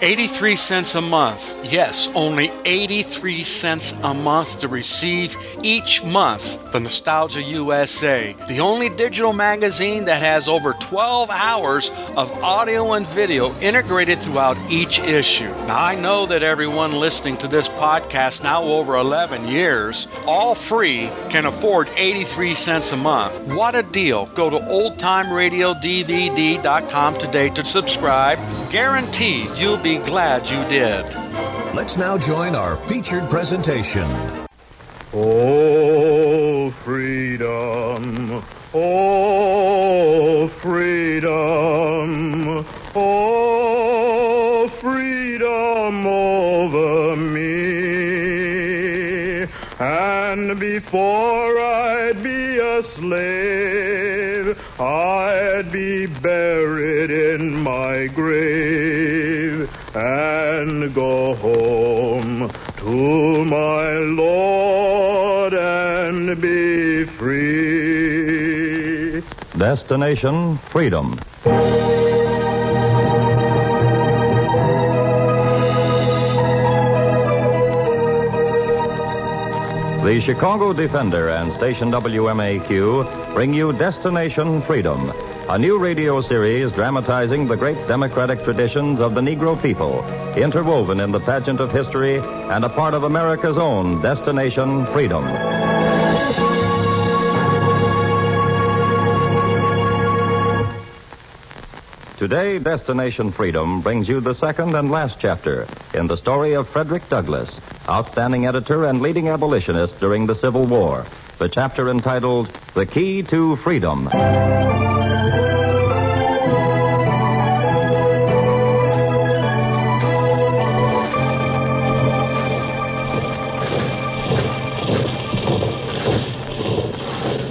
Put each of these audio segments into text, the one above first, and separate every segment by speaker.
Speaker 1: 83 cents a month. Yes, only 83 cents a month to receive each month the Nostalgia USA, the only digital magazine that has over 12 hours of audio and video integrated throughout each issue. Now, I know that everyone listening to this podcast now over 11 years, all free, can afford 83 cents a month. What a deal. Go to oldtimeradiodvd.com today to subscribe. Guaranteed you'll be glad you did.
Speaker 2: Let's now join our featured presentation.
Speaker 3: Oh, freedom. Oh, freedom. Oh, freedom over me. And before I'd be a slave, I'd be buried in my grave and go home to my Lord and be free.
Speaker 4: Destination Freedom. The Chicago Defender and station WMAQ bring you Destination Freedom, a new radio series dramatizing the great democratic traditions of the Negro people, interwoven in the pageant of history and a part of America's own Destination Freedom. Today, Destination Freedom brings you the second and last chapter in the story of Frederick Douglass, outstanding editor and leading abolitionist during the Civil War. The chapter entitled The Key to Freedom.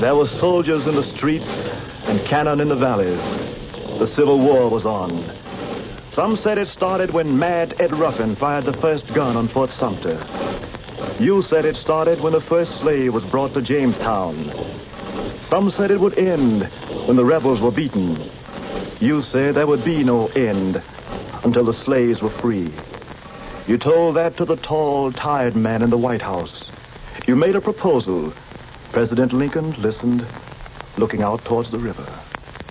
Speaker 5: There were soldiers in the streets and cannon in the valleys. The Civil War was on. Some said it started when Mad Ed Ruffin fired the first gun on Fort Sumter. You said it started when the first slave was brought to Jamestown. Some said it would end when the rebels were beaten. You said there would be no end until the slaves were free. You told that to the tall, tired man in the White House. You made a proposal. President Lincoln listened, looking out towards the river.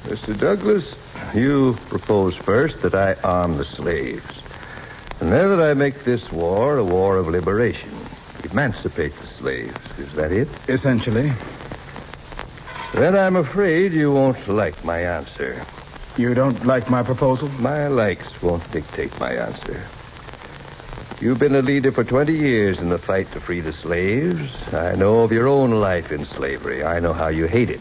Speaker 6: Mr. Douglas, you proposed first that I arm the slaves. And then that I make this war a war of liberation. Emancipate the slaves. Is that it?
Speaker 7: Essentially.
Speaker 6: Then I'm afraid you won't like my answer.
Speaker 7: You don't like my proposal?
Speaker 6: My likes won't dictate my answer. You've been a leader for 20 years in the fight to free the slaves. I know of your own life in slavery. I know how you hate it.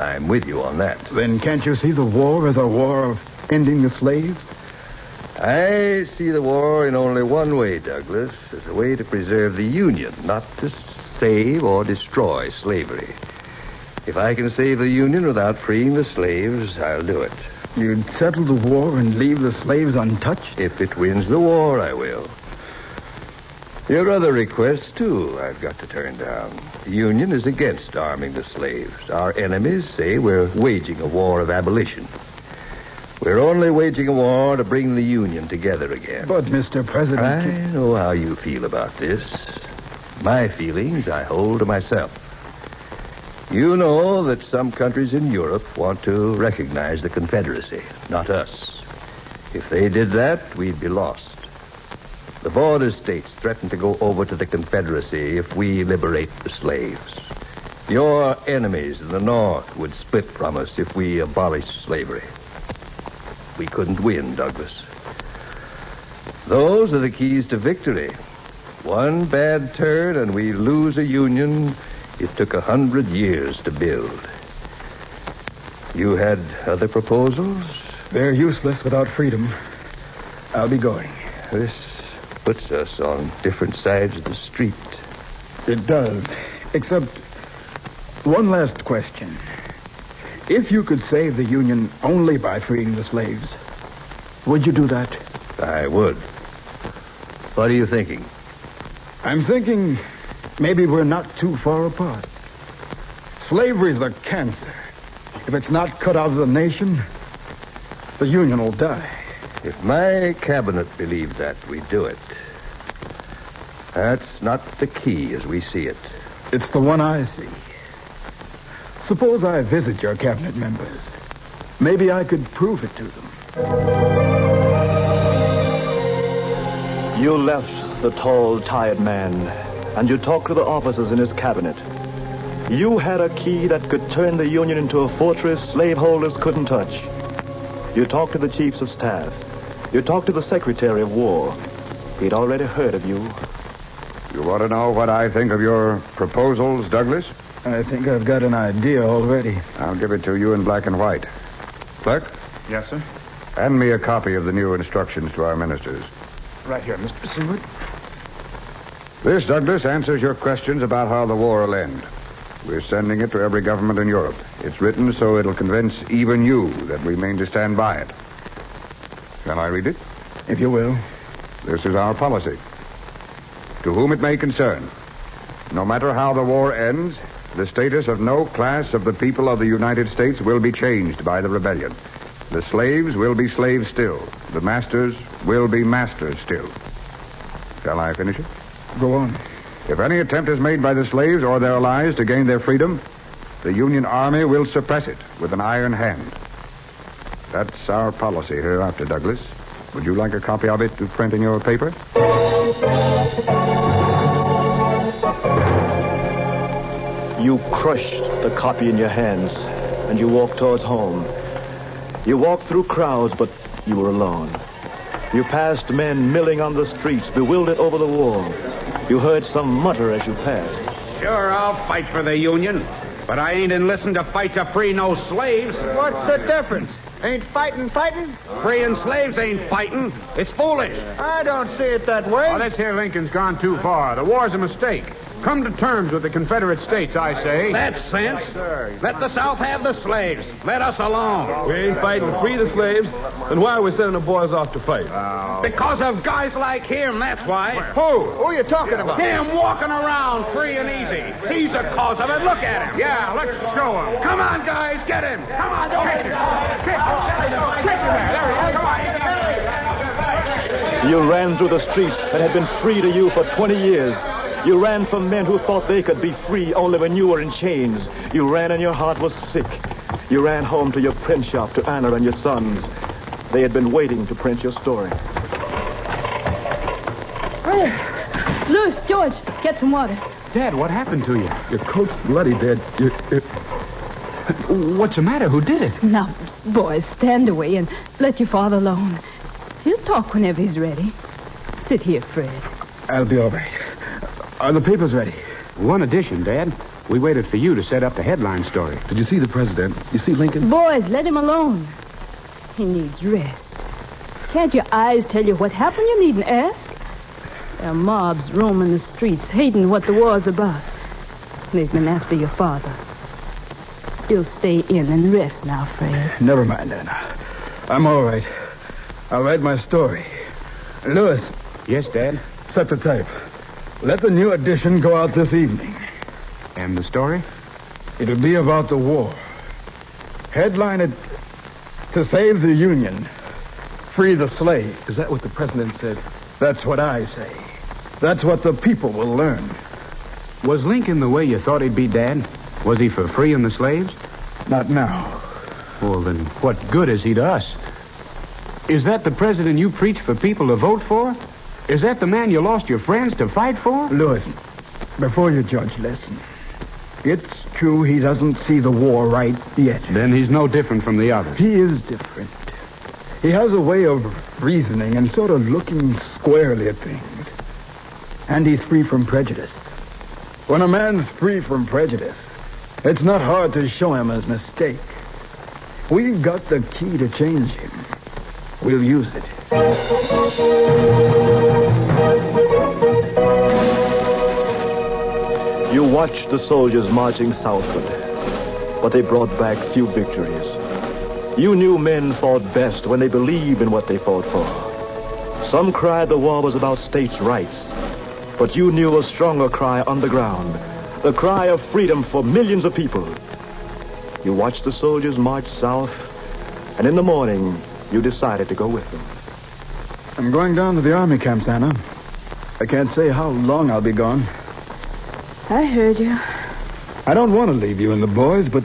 Speaker 6: I'm with you on that.
Speaker 7: Then can't you see the war as a war of ending the slaves?
Speaker 6: I see the war in only one way, Douglas, as a way to preserve the Union, not to save or destroy slavery. If I can save the Union without freeing the slaves, I'll do it.
Speaker 7: You'd settle the war and leave the slaves untouched?
Speaker 6: If it wins the war, I will. Your other requests, too, I've got to turn down. The Union is against arming the slaves. Our enemies say we're waging a war of abolition. We're only waging a war to bring the Union together again.
Speaker 7: But, Mr. President...
Speaker 6: I know how you feel about this. My feelings I hold to myself. You know that some countries in Europe want to recognize the Confederacy, not us. If they did that, we'd be lost. The border states threaten to go over to the Confederacy if we liberate the slaves. Your enemies in the North would split from us if we abolish slavery. We couldn't win, Douglas. Those are the keys to victory. One bad turn and we lose a union it took 100 years to build. You had other proposals?
Speaker 7: They're useless without freedom. I'll be going.
Speaker 6: This puts us on different sides of the street.
Speaker 7: It does. Except one last question. If you could save the Union only by freeing the slaves, would you do that?
Speaker 6: I would. What are you thinking?
Speaker 7: I'm thinking maybe we're not too far apart. Slavery's a cancer. If it's not cut out of the nation, the Union will die.
Speaker 6: If my cabinet believes that, we do it. That's not the key as we see it.
Speaker 7: It's the one I see. Suppose I visit your cabinet members. Maybe I could prove it to them.
Speaker 5: You left the tall, tired man, and you talked to the officers in his cabinet. You had a key that could turn the Union into a fortress slaveholders couldn't touch. You talked to the chiefs of staff. You talked to the Secretary of War. He'd already heard of you.
Speaker 8: You want to know what I think of your proposals, Douglas?
Speaker 7: I think I've got an idea already.
Speaker 8: I'll give it to you in black and white. Clerk,
Speaker 9: Yes, sir?
Speaker 8: hand me a copy of the new instructions to our ministers.
Speaker 9: Right here, Mr. Seward.
Speaker 8: This, Douglas, answers your questions about how the war will end. We're sending it to every government in Europe. It's written so it'll convince even you that we mean to stand by it. Shall I read it?
Speaker 7: If you will.
Speaker 8: This is our policy. To whom it may concern, no matter how the war ends, the status of no class of the people of the United States will be changed by the rebellion. The slaves will be slaves still. The masters will be masters still. Shall I finish it?
Speaker 7: Go on.
Speaker 8: If any attempt is made by the slaves or their allies to gain their freedom, the Union Army will suppress it with an iron hand. That's our policy hereafter, Douglas. Would you like a copy of it to print in your paper?
Speaker 5: You crushed the copy in your hands, and you walked towards home. You walked through crowds, but you were alone. You passed men milling on the streets, bewildered over the war. You heard some mutter as you passed.
Speaker 9: Sure, I'll fight for the Union, but I ain't enlisting to fight to free no slaves.
Speaker 10: What's the difference? Ain't fighting?
Speaker 9: Freeing slaves ain't fighting. It's foolish.
Speaker 10: I don't see it that way.
Speaker 11: Oh, this here Lincoln's gone too far. The war's a mistake. Come to terms with the Confederate States, I say.
Speaker 9: That's sense. Let the South have the slaves. Let us alone.
Speaker 12: We ain't fighting to free the slaves. Then why are we sending the boys off to fight?
Speaker 9: Because of guys like him, that's why.
Speaker 10: Who are you talking about?
Speaker 9: Him walking around free and easy. He's the cause of it. Look at him.
Speaker 11: Yeah, let's show him.
Speaker 9: Come on, guys, get him. Come on, don't
Speaker 11: Catch him. Catch him there. There he is. Come on.
Speaker 5: You ran through the streets that had been free to you for 20 years. You ran from men who thought they could be free only when you were in chains. You ran and your heart was sick. You ran home to your print shop to Anna and your sons. They had been waiting to print your story.
Speaker 13: Louis, George, get some water.
Speaker 11: Dad, what happened to you?
Speaker 12: Your coat's bloody, Dad.
Speaker 11: What's the matter? Who did it?
Speaker 13: Now, boys, stand away and let your father alone. He'll talk whenever he's ready. Sit here, Fred.
Speaker 7: I'll be all right. Are the papers ready?
Speaker 11: One edition, Dad. We waited for you to set up the headline story.
Speaker 12: Did you see the president? You see Lincoln?
Speaker 13: Boys, let him alone. He needs rest. Can't your eyes tell you what happened? You needn't ask. There are mobs roaming the streets, hating what the war's about. They've been after your father. You'll stay in and rest now, Fred.
Speaker 7: Never mind, Anna. I'm all right. I'll write my story. Louis.
Speaker 11: Yes, Dad?
Speaker 7: Set the tape. Let the new edition go out this evening.
Speaker 11: And the story?
Speaker 7: It'll be about the war. Headline it, "To Save the Union, Free the Slaves."
Speaker 12: Is that what the president said?
Speaker 7: That's what I say. That's what the people will learn.
Speaker 11: Was Lincoln the way you thought he'd be, Dad? Was he for freeing the slaves?
Speaker 7: Not now.
Speaker 11: Well, then what good is he to us? Is that the president you preach for people to vote for? Is that the man you lost your friends to fight for?
Speaker 7: Louis, before you judge, listen. It's true he doesn't see the war right yet.
Speaker 11: Then he's no different from the others.
Speaker 7: He is different. He has a way of reasoning and sort of looking squarely at things. And he's free from prejudice. When a man's free from prejudice, it's not hard to show him his mistake. We've got the key to change him. We'll use it.
Speaker 5: You watched the soldiers marching southward, but they brought back few victories. You knew men fought best when they believed in what they fought for. Some cried the war was about states' rights, but you knew a stronger cry underground, the cry of freedom for millions of people. You watched the soldiers march south, and in the morning, you decided to go with them.
Speaker 7: I'm going down to the army camps, Anna. I can't say how long I'll be gone.
Speaker 13: I heard you.
Speaker 7: I don't want to leave you and the boys, but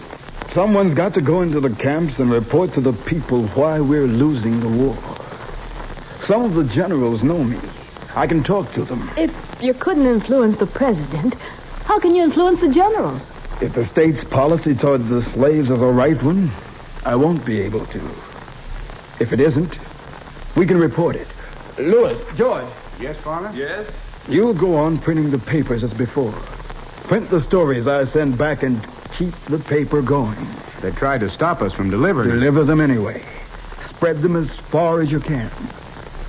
Speaker 7: someone's got to go into the camps and report to the people why we're losing the war. Some of the generals know me. I can talk to them.
Speaker 13: If you couldn't influence the president, how can you influence the generals?
Speaker 7: If the state's policy toward the slaves is a right one, I won't be able to. If it isn't, we can report it. Louis, George.
Speaker 11: Yes, Father?
Speaker 12: Yes?
Speaker 7: You'll go on printing the papers as before. Print the stories I send back and keep the paper going.
Speaker 11: They tried to stop us from delivering.
Speaker 7: Deliver them anyway. Spread them as far as you can.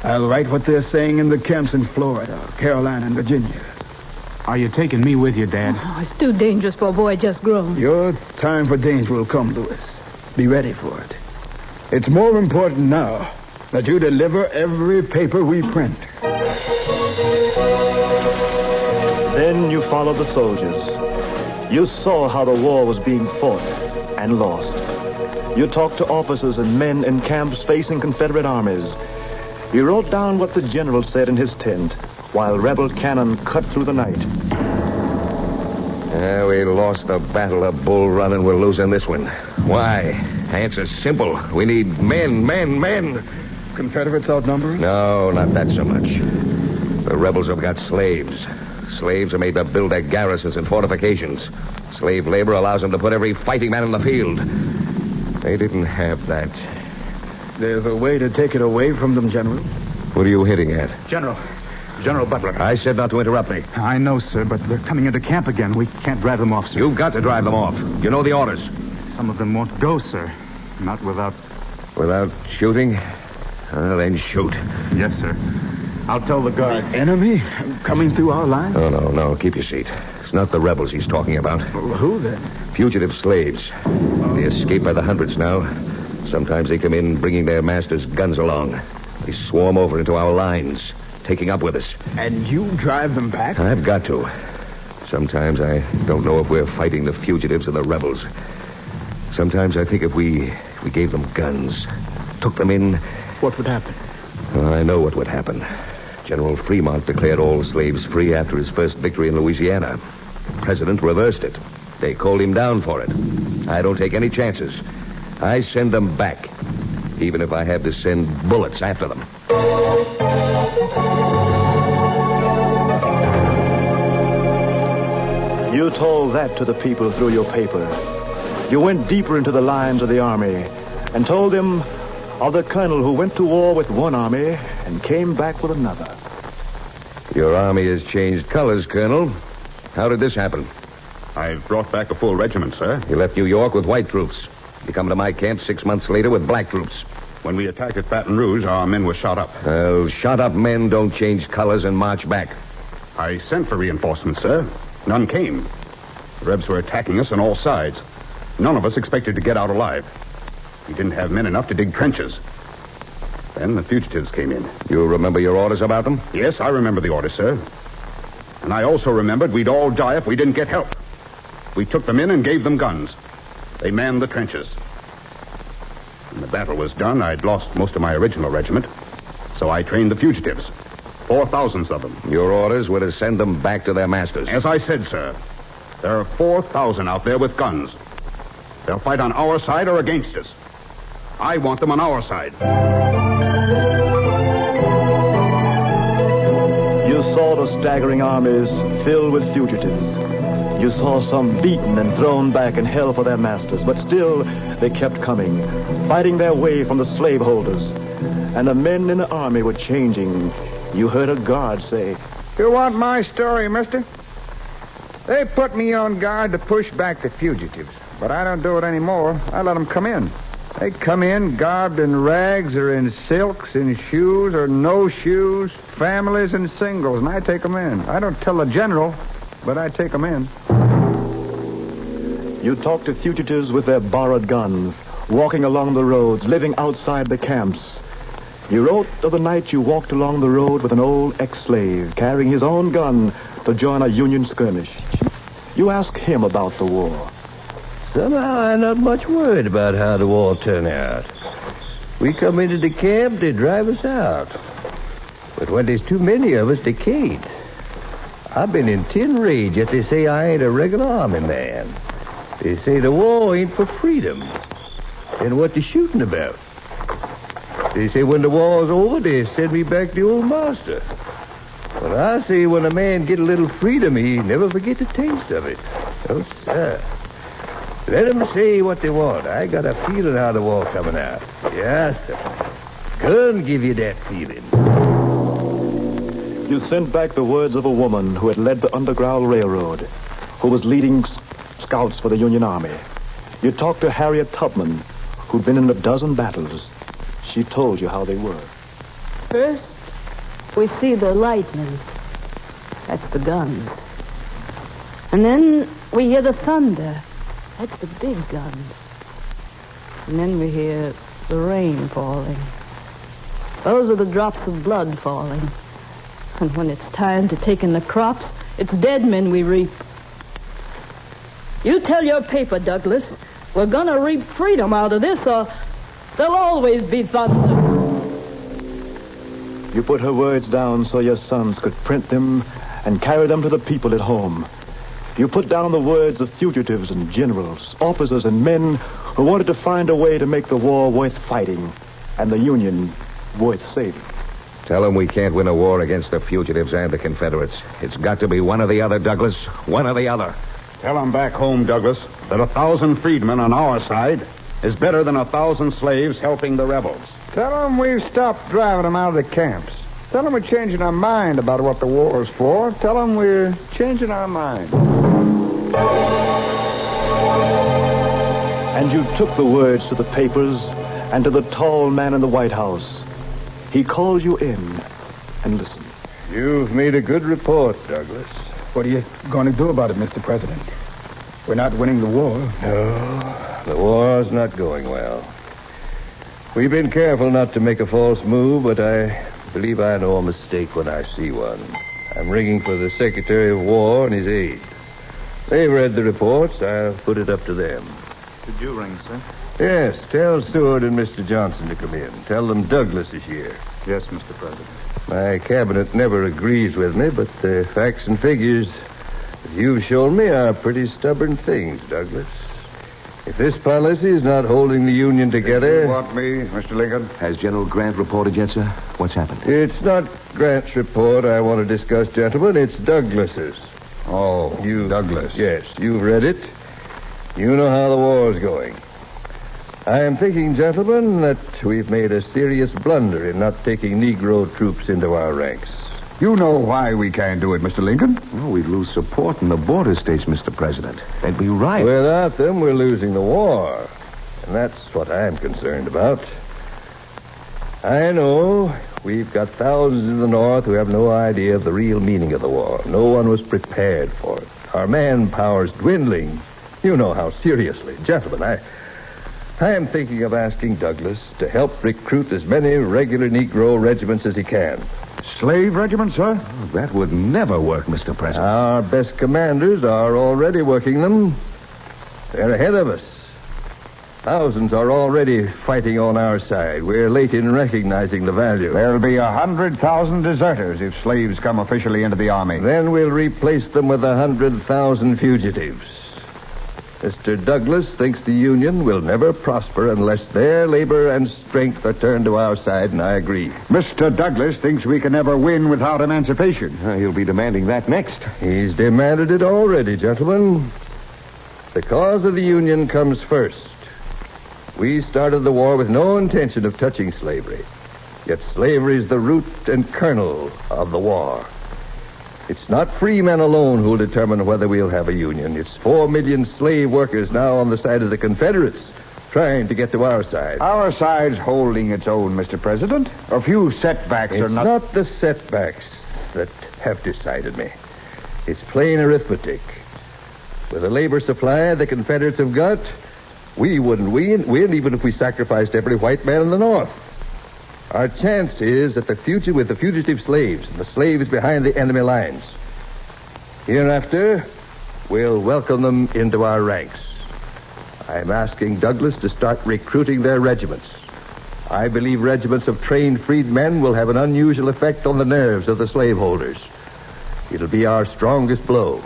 Speaker 7: I'll write what they're saying in the camps in Florida, Carolina, and Virginia.
Speaker 11: Are you taking me with you, Dad?
Speaker 13: Oh, it's too dangerous for a boy just grown.
Speaker 7: Your time for danger will come, Louis. Be ready for it. It's more important now that you deliver every paper we print.
Speaker 5: Then you followed the soldiers. You saw how the war was being fought and lost. You talked to officers and men in camps facing Confederate armies. You wrote down what the general said in his tent while rebel cannon cut through the night.
Speaker 6: We lost the Battle of Bull Run and we're losing this one. Why? Answer's simple. We need men.
Speaker 7: Confederates outnumber us?
Speaker 6: No, not that so much. The rebels have got slaves. Slaves are made to build their garrisons and fortifications. Slave labor allows them to put every fighting man in the field. They didn't have that.
Speaker 7: There's a way to take it away from them, General.
Speaker 6: What are you hitting at?
Speaker 11: General Butler.
Speaker 6: I said not to interrupt me.
Speaker 11: I know, sir, but they're coming into camp again. We can't drive them off, sir.
Speaker 6: You've got to drive them off. You know the orders.
Speaker 11: Some of them won't go, sir. Not without...
Speaker 6: Without shooting? Then shoot.
Speaker 11: Yes, sir. I'll tell the guards.
Speaker 7: Enemy coming through our lines?
Speaker 6: No. Keep your seat. It's not the rebels he's talking about.
Speaker 7: Well, who then?
Speaker 6: Fugitive slaves. They escape by the hundreds now. Sometimes they come in bringing their masters' guns along. They swarm over into our lines, taking up with us.
Speaker 7: And you drive them back?
Speaker 6: I've got to. Sometimes I don't know if we're fighting the fugitives or the rebels. Sometimes I think if we gave them guns, took them in...
Speaker 7: What would happen?
Speaker 6: I know what would happen. General Fremont declared all slaves free after his first victory in Louisiana. The president reversed it. They called him down for it. I don't take any chances. I send them back, even if I have to send bullets after them.
Speaker 5: You told that to the people through your paper. You went deeper into the lines of the army and told them of the colonel who went to war with one army and came back with another.
Speaker 6: Your army has changed colors, Colonel. How did this happen?
Speaker 9: I've brought back a full regiment, sir.
Speaker 6: You left New York with white troops. You come to my camp 6 months later with black troops.
Speaker 9: When we attacked at Baton Rouge, our men were shot up.
Speaker 6: Shot up men don't change colors and march back.
Speaker 9: I sent for reinforcements, sir. None came. The Rebs were attacking us on all sides. None of us expected to get out alive. We didn't have men enough to dig trenches. Then the fugitives came in.
Speaker 6: You remember your orders about them?
Speaker 9: Yes, I remember the orders, sir. And I also remembered we'd all die if we didn't get help. We took them in and gave them guns. They manned the trenches. When the battle was done, I'd lost most of my original regiment. So I trained the fugitives. 4,000 of them.
Speaker 6: Your orders were to send them back to their masters.
Speaker 9: As I said, sir, there are 4,000 out there with guns. They'll fight on our side or against us. I want them on our side.
Speaker 5: You saw the staggering armies filled with fugitives. You saw some beaten and thrown back and held for their masters, but still they kept coming, fighting their way from the slaveholders. And the men in the army were changing. You heard a guard say,
Speaker 10: "You want my story, mister? They put me on guard to push back the fugitives, but I don't do it anymore. I let them come in. They come in garbed in rags or in silks, in shoes or no shoes, families and singles, and I take them in. I don't tell the general, but I take them in."
Speaker 5: You talked to fugitives with their borrowed guns, walking along the roads, living outside the camps. You wrote of the night you walked along the road with an old ex-slave, carrying his own gun to join a Union skirmish. You asked him about the war.
Speaker 6: Somehow I'm not much worried about how the war turned out. We come into the camp, they drive us out. But when there's too many of us, they can't. I've been in 10 raids, yet they say I ain't a regular army man. They say the war ain't for freedom. Then what they shooting about? They say when the war's over, they send me back to the old master. But I say when a man get a little freedom, he never forget the taste of it. Oh, sir. Let them say what they want. I got a feeling how the war coming out. Yes, sir. Gun give you that feeling.
Speaker 5: You sent back the words of a woman who had led the Underground Railroad, who was leading scouts for the Union Army. You talked to Harriet Tubman, who'd been in a dozen battles. She told you how they were.
Speaker 13: First, we see the lightning. That's the guns. And then we hear the thunder. That's the big guns. And then we hear the rain falling. Those are the drops of blood falling. And when it's time to take in the crops, it's dead men we reap. You tell your paper, Douglas, we're gonna reap freedom out of this, or there'll always be thunder.
Speaker 5: You put her words down so your sons could print them and carry them to the people at home. You put down the words of fugitives and generals, officers and men who wanted to find a way to make the war worth fighting and the Union worth saving.
Speaker 9: Tell them we can't win a war against the fugitives and the Confederates. It's got to be one or the other, Douglas. One or the other.
Speaker 8: Tell them back home, Douglas, that 1,000 freedmen on our side is better than 1,000 slaves helping the rebels.
Speaker 10: Tell them we've stopped driving them out of the camps. Tell them we're changing our mind about what the war is for. Tell them we're changing our mind.
Speaker 5: And you took the words to the papers and to the tall man in the White House. He called you in and listened.
Speaker 6: You've made a good report, Douglas.
Speaker 7: What are you going to do about it, Mr. President? We're not winning the war.
Speaker 6: No, the war's not going well. We've been careful not to make a false move, but I believe I know a mistake when I see one. I'm ringing for the Secretary of War and his aides. They've read the reports. I'll put it up to them.
Speaker 12: Did you ring, sir?
Speaker 6: Yes, tell Seward and Mr. Johnson to come in. Tell them Douglas is here.
Speaker 12: Yes, Mr. President.
Speaker 6: My cabinet never agrees with me, but the facts and figures that you've shown me are pretty stubborn things, Douglas. If this policy is not holding the Union together...
Speaker 8: You want me, Mr. Lincoln?
Speaker 9: Has General Grant reported yet, sir? What's happened?
Speaker 6: It's not Grant's report I want to discuss, gentlemen. It's Douglas's.
Speaker 8: Oh, Douglas.
Speaker 6: Yes, you've read it. You know how the war's going. I am thinking, gentlemen, that we've made a serious blunder in not taking Negro troops into our ranks.
Speaker 8: You know why we can't do it, Mr. Lincoln?
Speaker 9: Well, we'd lose support in the border states, Mr. President. They'd be right.
Speaker 6: Without them, we're losing the war. And that's what I'm concerned about. I know we've got thousands in the North who have no idea of the real meaning of the war. No one was prepared for it. Our manpower's dwindling. You know how seriously. Gentlemen, I am thinking of asking Douglas to help recruit as many regular Negro regiments as he can.
Speaker 8: Slave regiment, sir?
Speaker 9: Oh, that would never work, Mr. President.
Speaker 6: Our best commanders are already working them. They're ahead of us. Thousands are already fighting on our side. We're late in recognizing the value.
Speaker 8: There'll be 100,000 deserters if slaves come officially into the Army.
Speaker 6: Then we'll replace them with 100,000 fugitives. Mr. Douglas thinks the Union will never prosper unless their labor and strength are turned to our side, and I agree.
Speaker 8: Mr. Douglas thinks we can never win without emancipation.
Speaker 9: He'll be demanding that next.
Speaker 6: He's demanded it already, gentlemen. The cause of the Union comes first. We started the war with no intention of touching slavery. Yet slavery is the root and kernel of the war. It's not free men alone who'll determine whether we'll have a union. It's 4 million slave workers now on the side of the Confederates, trying to get to our side.
Speaker 8: Our side's holding its own, Mr. President. A few setbacks are not...
Speaker 6: It's not the setbacks that have decided me. It's plain arithmetic. With the labor supply the Confederates have got, we wouldn't win even if we sacrificed every white man in the North. Our chance is that with the fugitive slaves and the slaves behind the enemy lines. Hereafter, we'll welcome them into our ranks. I'm asking Douglas to start recruiting their regiments. I believe regiments of trained freedmen will have an unusual effect on the nerves of the slaveholders. It'll be our strongest blow.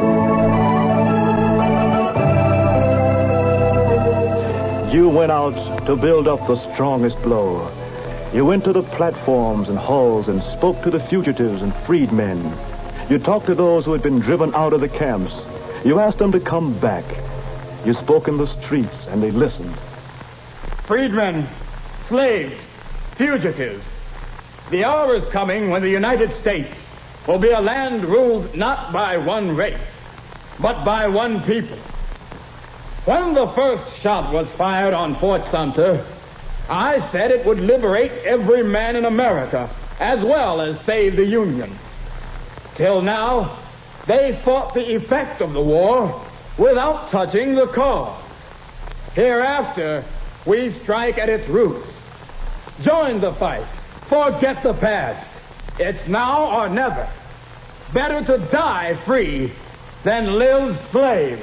Speaker 5: You went out to build up the strongest blow. You went to the platforms and halls and spoke to the fugitives and freedmen. You talked to those who had been driven out of the camps. You asked them to come back. You spoke in the streets, and they listened.
Speaker 7: Freedmen, slaves, fugitives. The hour is coming when the United States will be a land ruled not by one race, but by one people. When the first shot was fired on Fort Sumter, I said it would liberate every man in America, as well as save the Union. Till now, they fought the effect of the war without touching the cause. Hereafter, we strike at its roots. Join the fight. Forget the past. It's now or never. Better to die free than live slave.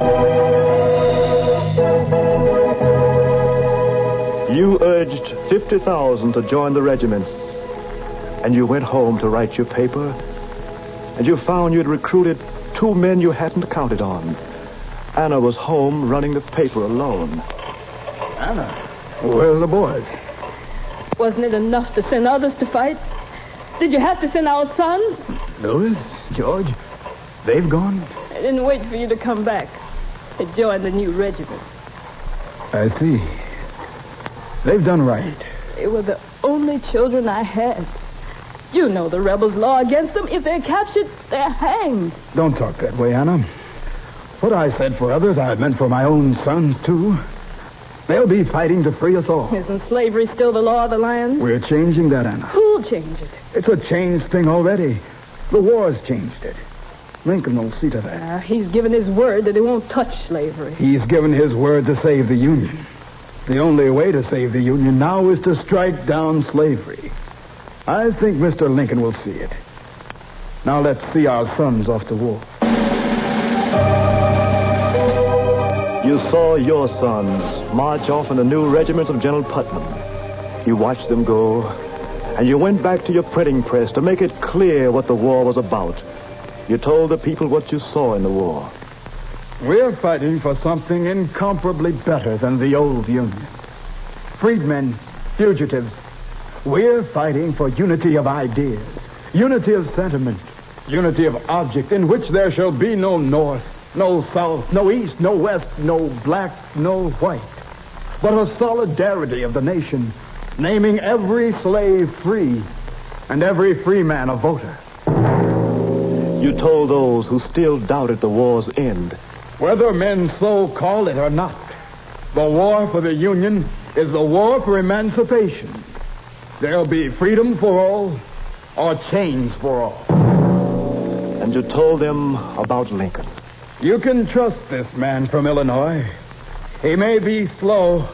Speaker 5: You urged 50,000 to join the regiments, and you went home to write your paper, and you found you'd recruited 2 men you hadn't counted on. Anna was home running the paper alone.
Speaker 7: Anna? Where are the boys?
Speaker 13: Wasn't it enough to send others to fight? Did you have to send our sons?
Speaker 7: Louis, George, they've gone?
Speaker 13: I didn't wait for you to come back to join the new regiments.
Speaker 7: I see. They've done right.
Speaker 13: They were the only children I had. You know the rebels' law against them. If they're captured, they're hanged.
Speaker 7: Don't talk that way, Anna. What I said for others, I meant for my own sons, too. They'll be fighting to free us all.
Speaker 13: Isn't slavery still the law of the land?
Speaker 7: We're changing that, Anna.
Speaker 13: Who'll change it?
Speaker 7: It's a changed thing already. The war's changed it. Lincoln will see to that.
Speaker 13: He's given his word that he won't touch slavery.
Speaker 7: He's given his word to save the Union. The only way to save the Union now is to strike down slavery. I think Mr. Lincoln will see it. Now let's see our sons off to war.
Speaker 5: You saw your sons march off in the new regiments of General Putnam. You watched them go, and you went back to your printing press to make it clear what the war was about. You told the people what you saw in the war.
Speaker 7: We're fighting for something incomparably better than the old Union. Freedmen, fugitives, we're fighting for unity of ideas, unity of sentiment, unity of object, in which there shall be no North, no South, no East, no West, no black, no white, but a solidarity of the nation, naming every slave free and every free man a voter.
Speaker 5: You told those who still doubted the war's end.
Speaker 7: Whether men so call it or not, the war for the Union is the war for emancipation. There'll be freedom for all or chains for all.
Speaker 5: And you told them about Lincoln.
Speaker 7: You can trust this man from Illinois. He may be slow,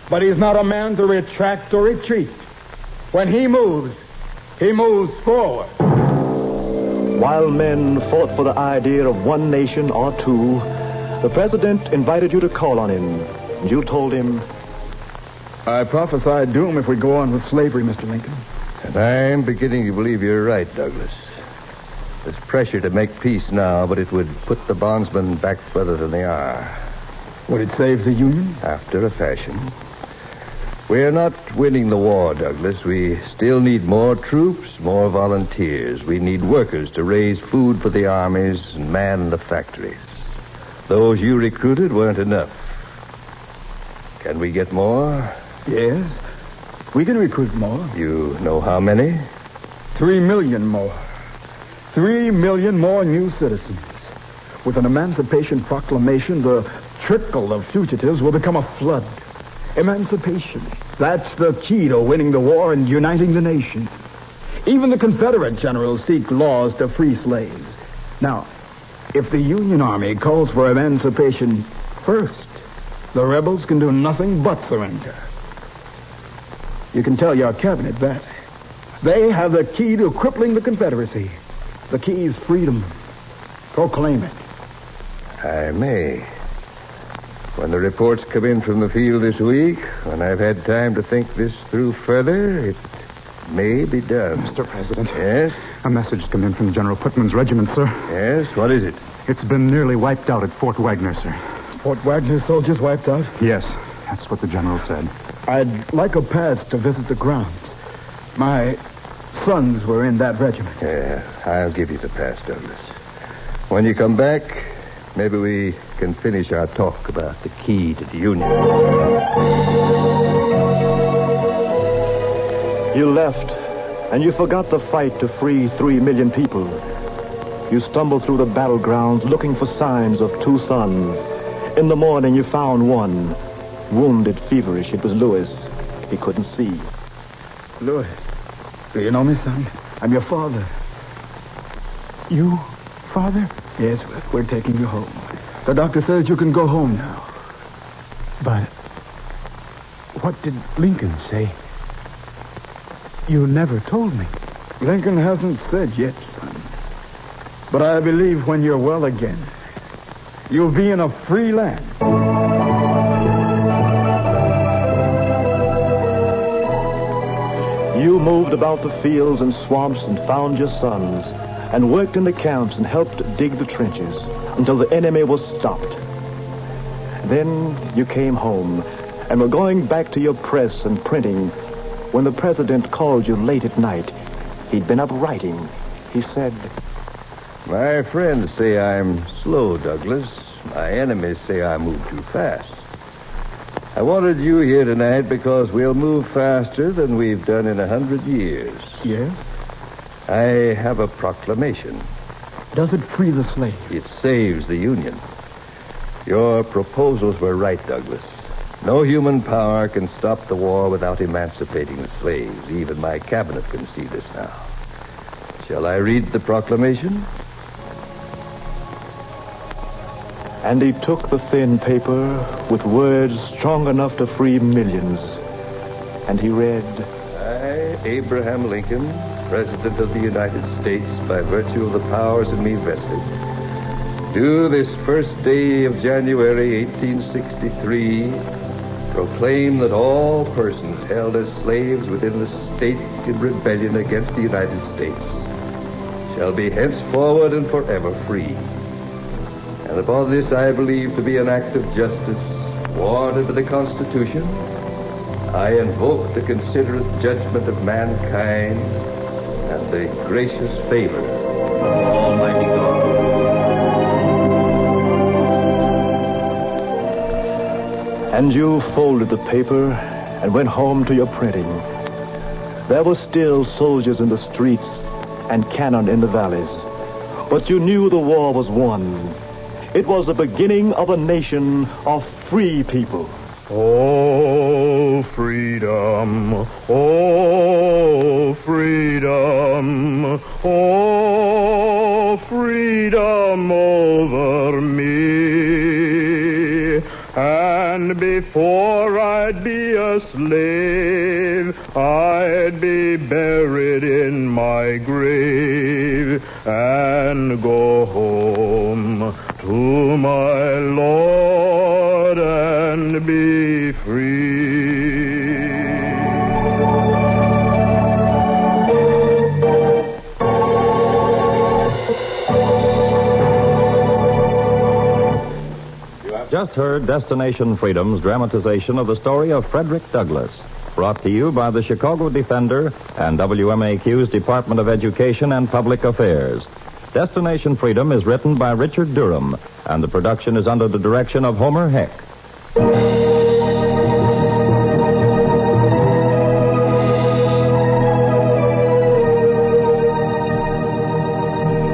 Speaker 7: but he's not a man to retract or retreat. When he moves forward.
Speaker 5: While men fought for the idea of one nation or two, the president invited you to call on him. And you told him,
Speaker 7: I prophesied doom if we go on with slavery, Mr. Lincoln.
Speaker 6: And I'm beginning to believe you're right, Douglas. There's pressure to make peace now, but it would put the bondsmen back further than they are.
Speaker 7: Would it save the Union?
Speaker 6: After a fashion. We're not winning the war, Douglas. We still need more troops, more volunteers. We need workers to raise food for the armies and man the factories. Those you recruited weren't enough. Can we get more?
Speaker 7: Yes. We can recruit more.
Speaker 6: You know how many?
Speaker 7: 3 million more. 3 million more new citizens. With an Emancipation Proclamation, the trickle of fugitives will become a flood. Emancipation. That's the key to winning the war and uniting the nation. Even the Confederate generals seek laws to free slaves. Now, if the Union Army calls for emancipation first, the rebels can do nothing but surrender. You can tell your cabinet that. They have the key to crippling the Confederacy. The key is freedom. Proclaim it.
Speaker 6: I may. When the reports come in from the field this week, when I've had time to think this through further, it may be done.
Speaker 11: Mr. President.
Speaker 6: Yes?
Speaker 11: A message's come in from General Putman's regiment, sir.
Speaker 6: Yes? What is it?
Speaker 11: It's been nearly wiped out at Fort Wagner, sir.
Speaker 7: Fort Wagner's soldiers wiped out?
Speaker 11: Yes, that's what the general said.
Speaker 7: I'd like a pass to visit the grounds. My sons were in that regiment.
Speaker 6: Yeah, I'll give you the pass, Douglas. When you come back, maybe we can finish our talk about the key to the Union.
Speaker 5: You left, and you forgot the fight to free 3 million people. You stumbled through the battlegrounds looking for signs of 2 sons. In the morning, you found one. Wounded, feverish. It was Louis. He couldn't see.
Speaker 7: Louis, do you know me, son? I'm your father.
Speaker 11: You, Father?
Speaker 7: Yes, we're taking you home. The doctor says you can go home now.
Speaker 11: But what did Lincoln say? You never told me.
Speaker 7: Lincoln hasn't said yet, son. But I believe when you're well again, you'll be in a free land.
Speaker 5: You moved about the fields and swamps and found your sons, and worked in the camps and helped dig the trenches until the enemy was stopped. Then you came home and were going back to your press and printing when the president called you late at night. He'd been up writing. He said,
Speaker 6: My friends say I'm slow, Douglas. My enemies say I move too fast. I wanted you here tonight because we'll move faster than we've done in 100 years.
Speaker 7: Yes?
Speaker 6: I have a proclamation.
Speaker 7: Does it free the slaves?
Speaker 6: It saves the Union. Your proposals were right, Douglas. No human power can stop the war without emancipating the slaves. Even my cabinet can see this now. Shall I read the proclamation?
Speaker 5: and he took the thin paper with words strong enough to free millions, and he read,
Speaker 6: I, Abraham Lincoln, President of the United States, by virtue of the powers in me vested, do this first day of January 1863 proclaim that all persons held as slaves within the state in rebellion against the United States shall be henceforward and forever free. And upon this I believe to be an act of justice warranted by the Constitution, I invoke the considerate judgment of mankind and the gracious favor of Almighty God.
Speaker 5: And you folded the paper and went home to your printing. There were still soldiers in the streets and cannon in the valleys, but you knew the war was won. It was the beginning of a nation of free people.
Speaker 3: Oh, freedom, oh, freedom, oh, freedom over me. And before I'd be a slave, I'd be buried in my grave and go home to my Lord and be free.
Speaker 4: Just heard Destination Freedom's dramatization of the story of Frederick Douglass, brought to you by the Chicago Defender and WMAQ's Department of Education and Public Affairs. Destination Freedom is written by Richard Durham, and the production is under the direction of Homer Heck.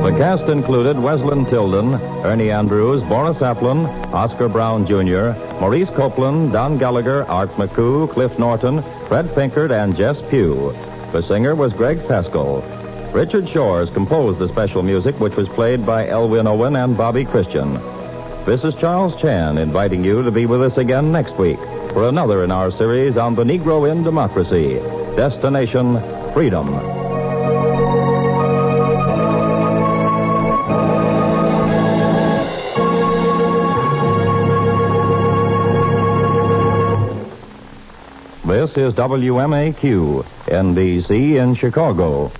Speaker 4: The cast included Wesleyan Tilden, Ernie Andrews, Boris Applin, Oscar Brown Jr., Maurice Copeland, Don Gallagher, Art McCoo, Cliff Norton, Fred Pinkert, and Jess Pugh. The singer was Greg Pascal. Richard Shores composed the special music, which was played by Elwin Owen and Bobby Christian. This is Charles Chan inviting you to be with us again next week for another in our series on the Negro in Democracy, Destination Freedom. This is WMAQ, NBC in Chicago.